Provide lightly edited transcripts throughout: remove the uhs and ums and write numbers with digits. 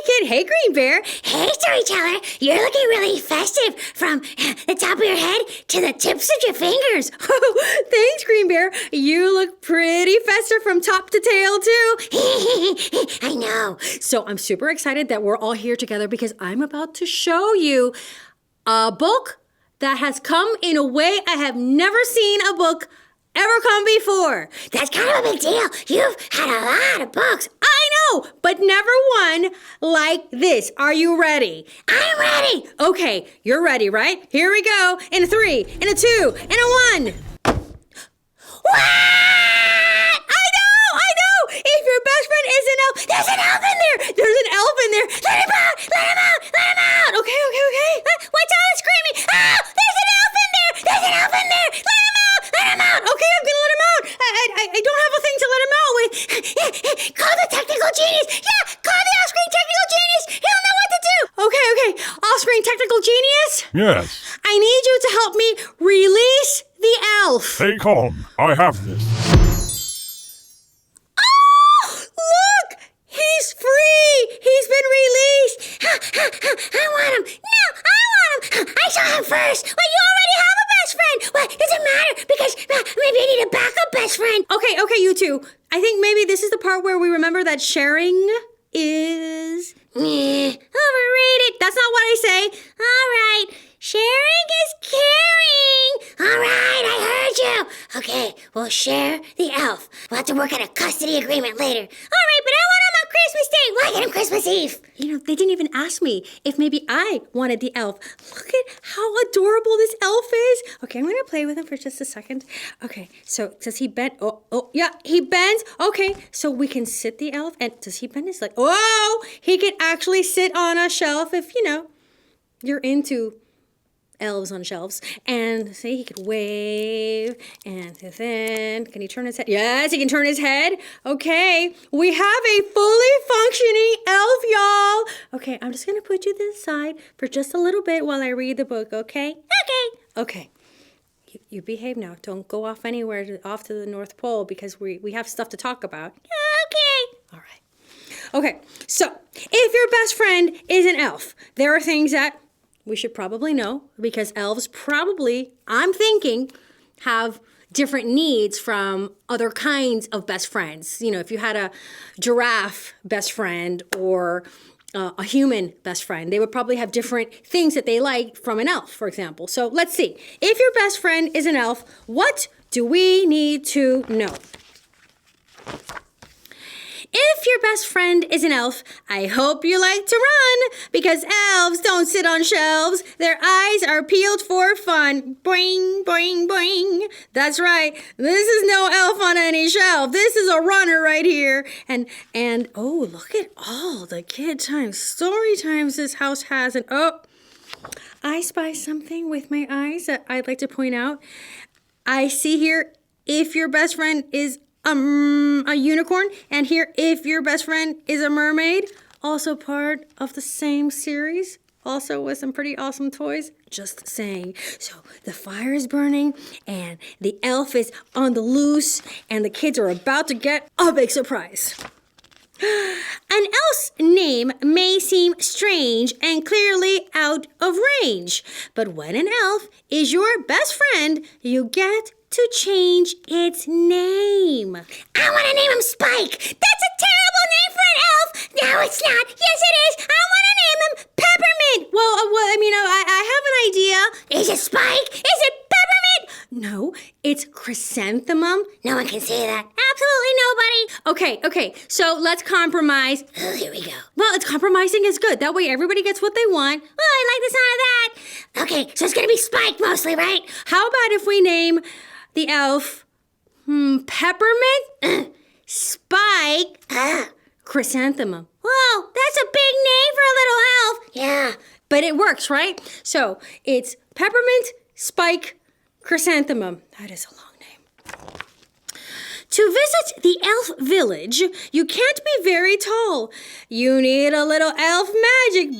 Kid. Hey, Green Bear. Hey, Storyteller. You're looking really festive from the top of your head to the tips of your fingers. Thanks, Green Bear. You look pretty festive from top to tail, too. I know. So I'm super excited that we're all here together because I'm about to show you a book that has come in a way I have never seen a book ever come before. That's kind of a big deal. You've had a lot of books. I know, but never one like this. Are you ready? I'm ready. Okay, you're ready, right? Here we go. In a 3, in a 2, in a 1. What? I know. If your best friend is an elf, There's an elf in there. there's an elf in there. Let him out. Let him out. Let him out. Okay. What's all the screaming? Oh, there's an elf in there. There's an elf in there. Let him out. Let him out. Okay, I'm gonna let him out. I don't have a thing to let him out with. Call the technical genius. Yeah, call the off-screen technical genius. He'll know what to do. Okay. Off-screen technical genius. Yes. I need you to help me release the elf. Take on. I have this. Look! He's free! He's been released! I want him. No, I want him. I saw him first. Well, you already have a best friend. Well, it doesn't matter because maybe I need a backup best friend. Okay, you two. I think maybe this is the part where we remember that sharing is overrated. That's not what I say. All right. Sharing is caring. All right, I heard you. Okay, we'll share the elf. We'll have to work out a custody agreement later. All right, but I want him on Christmas Day. Why get him Christmas Eve? You know, they didn't even ask me if maybe I wanted the elf. Look at how adorable this elf is. Okay, I'm going to play with him for just a second. Okay, so does he bend? Oh, yeah, he bends. Okay, so we can sit the elf. And does he bend his leg? Oh, he could actually sit on a shelf if, you're into elves on shelves. And see, he could wave. And then, can he turn his head? Yes, he can turn his head. Okay, we have a fully functioning elf, y'all. Okay, I'm just going to put you to the side for just a little bit while I read the book, okay? Okay. You behave now. Don't go off anywhere, off to the North Pole, because we have stuff to talk about. Okay. All right. Okay, so if your best friend is an elf, there are things that we should probably know, because elves probably, I'm thinking, have different needs from other kinds of best friends. You know, if you had a giraffe best friend or a human best friend, they would probably have different things that they like from an elf, for example. So let's see. If your best friend is an elf, what do we need to know? If your best friend is an elf, I hope you like to run, because elves don't sit on shelves. Their eyes are peeled for fun. Boing, boing, boing. That's right. This is no elf on any shelf. This is a runner right here. And oh, look at all the KidTime StoryTimes this house has. And oh, I spy something with my eyes that I'd like to point out. I see here, if your best friend is a unicorn, and here, if your best friend is a mermaid, also part of the same series, also with some pretty awesome toys. Just saying. So the fire is burning, and the elf is on the loose, and the kids are about to get a big surprise. An elf's name may seem strange and clearly out of range, but when an elf is your best friend, you get to change its name. I want to name him Spike. That's a terrible name for an elf. No, it's not. Yes, it is. I want to name him Peppermint. Well, I have an idea. Is it Spike? Is it Peppermint? No, it's chrysanthemum. No one can say that. Absolutely nobody. Okay, so let's compromise. Oh, here we go. Well, compromising is good. That way everybody gets what they want. Well, I like the sound of that. Okay, so it's going to be Spike mostly, right? How about if we name the elf Peppermint, Spike, Chrysanthemum? Whoa, that's a big name for a little elf. Yeah, but it works, right? So it's Peppermint, Spike, Chrysanthemum. That is a long name. To visit the elf village, you can't be very tall. You need a little elf magic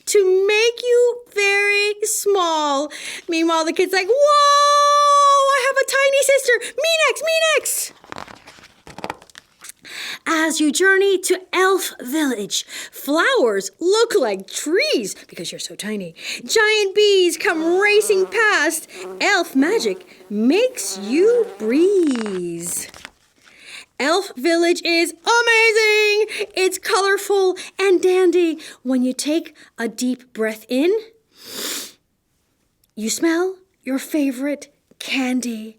to make you very small. Meanwhile, the kid's like, whoa, I have a tiny sister. Me next. As you journey to Elf Village, flowers look like trees because you're so tiny. Giant bees come racing past. Elf magic makes you breeze. Elf Village is amazing! It's colorful and dandy. When you take a deep breath in, you smell your favorite candy.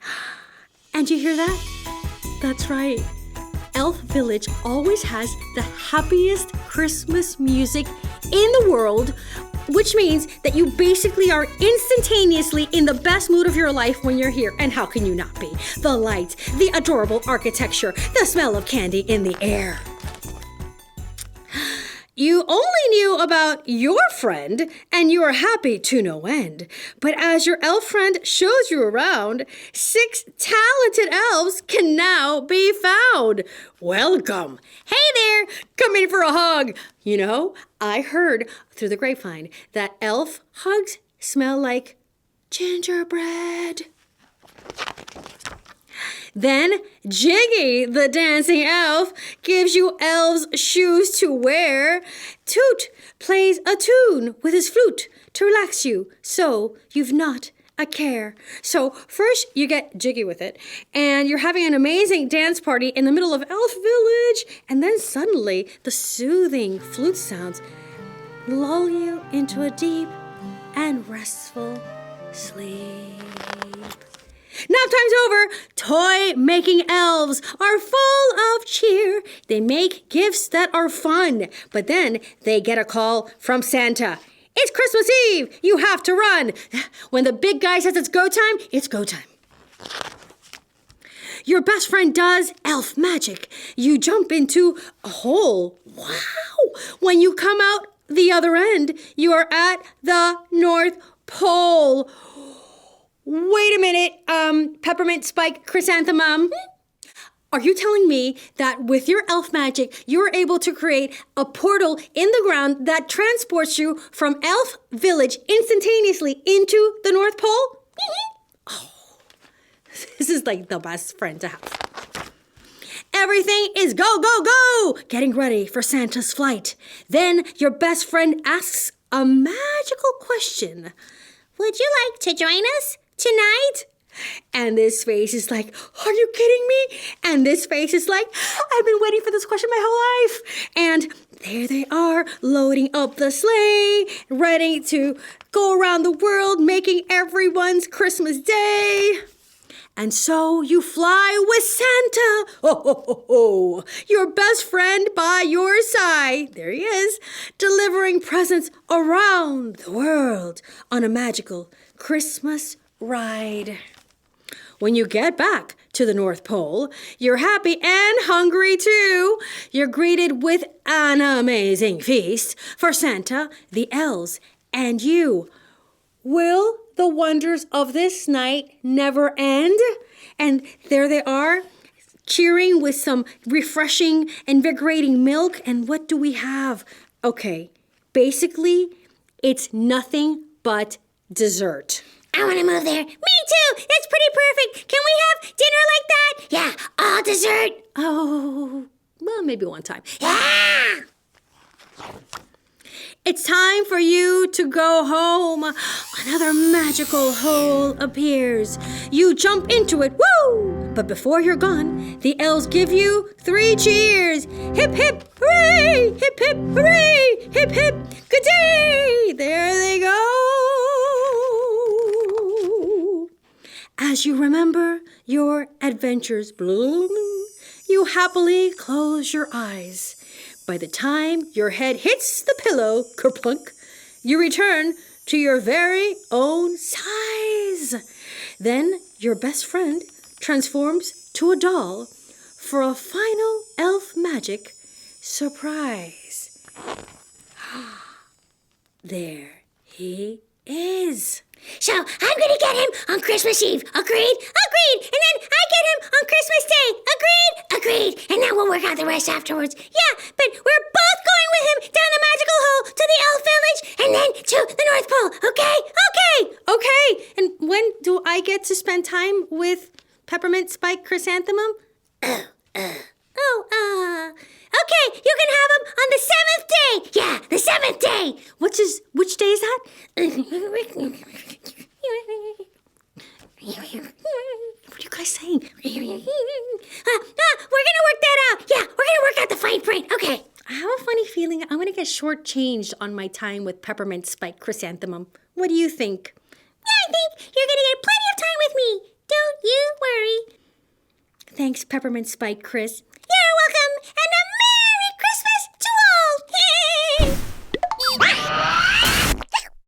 And you hear that? That's right. Elf Village always has the happiest Christmas music in the world, which means that you basically are instantaneously in the best mood of your life when you're here. And how can you not be? The lights, the adorable architecture, the smell of candy in the air. You only knew about your friend, and you are happy to no end. But as your elf friend shows you around, 6 talented elves can now be found. Welcome. Hey there, come in for a hug. You know, I heard through the grapevine that elf hugs smell like gingerbread. Then Jiggy, the dancing elf, gives you elves shoes to wear. Toot plays a tune with his flute to relax you, so you've not a care. So first you get jiggy with it, and you're having an amazing dance party in the middle of Elf Village, and then suddenly the soothing flute sounds lull you into a deep and restful sleep. Nap time's over. Toy-making elves are full of cheer. They make gifts that are fun, but then they get a call from Santa. It's Christmas Eve. You have to run. When the big guy says it's go time, it's go time. Your best friend does elf magic. You jump into a hole. Wow! When you come out the other end, you are at the North Pole. Wait a minute, Peppermint Spike Chrysanthemum. Are you telling me that with your elf magic, you're able to create a portal in the ground that transports you from Elf Village instantaneously into the North Pole? Oh, this is like the best friend to have. Everything is go, go, go! Getting ready for Santa's flight. Then your best friend asks a magical question. Would you like to join us tonight? And this face is like, are you kidding me? And this face is like, I've been waiting for this question my whole life. And there they are, loading up the sleigh, ready to go around the world, making everyone's Christmas day. And so you fly with Santa. Oh, ho, ho, ho. Your best friend by your side. There he is, delivering presents around the world on a magical Christmas ride. When you get back to the North Pole, you're happy and hungry too. You're greeted with an amazing feast for Santa, the elves, and you. Will the wonders of this night never end? And there they are, cheering with some refreshing, invigorating milk. And what do we have? Okay, basically, it's nothing but dessert. I want to move there. Me too. That's pretty perfect. Can we have dinner like that? Yeah, all dessert. Oh, well, maybe one time. Yeah! It's time for you to go home. Another magical hole appears. You jump into it. Woo! But before you're gone, the elves give you 3 cheers. Hip, hip, hooray! Hip, hip, hooray! Hip, hip, good day! There they go. As you remember your adventures, you happily close your eyes. By the time your head hits the pillow, kerplunk, you return to your very own size. Then your best friend transforms to a doll for a final elf magic surprise. There he is. So I'm going to get him on Christmas Eve. Agreed? Agreed. And then I get him on Christmas Day. Agreed? Agreed. And then we'll work out the rest afterwards. Yeah, but we're both going with him down the magical hole to the Elf Village and then to the North Pole. Okay? Okay. Okay. And when do I get to spend time with Peppermint Spike Chrysanthemum? I saying? We're gonna work that out. Yeah, we're gonna work out the fine print. Okay. I have a funny feeling I'm going to get shortchanged on my time with Peppermint Spike Chrysanthemum. What do you think? I think you're gonna get plenty of time with me. Don't you worry. Thanks, Peppermint Spike Chris.